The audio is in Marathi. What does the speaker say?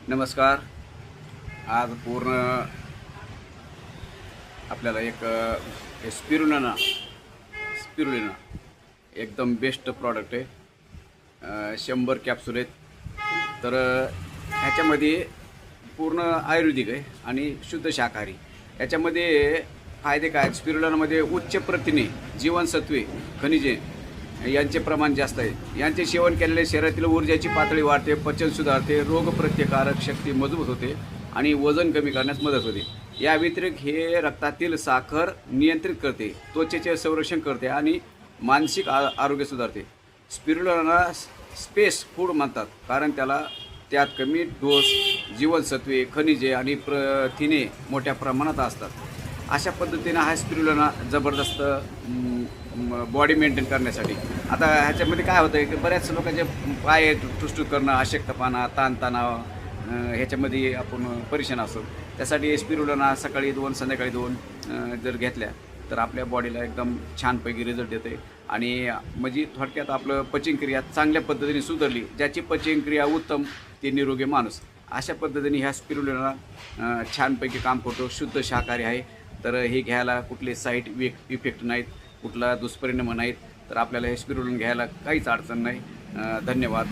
नमस्कार. आज पूर्ण आपल्याला एक स्पिरुलिना स्पिरुलिना एकदम बेस्ट प्रॉडक्ट आहे. 100 कॅप्सूल आहेत. तर ह्याच्यामध्ये पूर्ण आयुर्वेदिक आहे आणि शुद्ध शाकाहारी. याच्यामध्ये फायदे काय आहेत? स्पिरुलिनामध्ये उच्च प्रथिने, जीवनसत्वे, खनिजे यांचे प्रमाण जास्त आहे. यांचे सेवन केलेले शरीरातील ऊर्जाची पातळी वाढते, पचन सुधारते, रोगप्रतिकारक शक्ती मजबूत होते आणि वजन कमी करण्यास मदत होते. या व्यतिरिक्त हे रक्तातील साखर नियंत्रित करते, त्वचेचे संरक्षण करते आणि मानसिक आरोग्य सुधारते. स्पिरुलिना स्पेस फूड म्हणतात कारण त्यात कमी डोस, जीवनसत्वे, खनिजे आणि प्रथिने मोठ्या प्रमाणात असतात. अशा पद्धतीने हा स्पिरुलिना जबरदस्त बॉडी मेंटेन करण्यासाठी. आता ह्याच्यामध्ये काय होतं आहे की बऱ्याच लोकांचे पाय टुसटूस करणं, अशक्तपणा, ताणतणाव ह्याच्यामध्ये आपण परेशान असतो. त्यासाठी स्पिरुलिना सकाळी 2 संध्याकाळी 2 जर घेतल्या तर आपल्या बॉडीला एकदम छानपैकी रिझल्ट येते आणि म्हणजे थोडक्यात आपलं पचनक्रिया चांगल्या पद्धतीने सुधारली. ज्याची पचनक्रिया उत्तम ते निरोगी माणूस. अशा पद्धतीने ह्या स्पिरुलिना छानपैकी काम करतो. शुद्ध शाकाहारी आहे. तर हे घ्यायला कुठले साईड इफेक्ट नाहीत, कुठला दुष्परिणाम नाहीत. तर आपल्याला हे स्पिरुलिना घ्यायला काहीच अडचण नाही. धन्यवाद.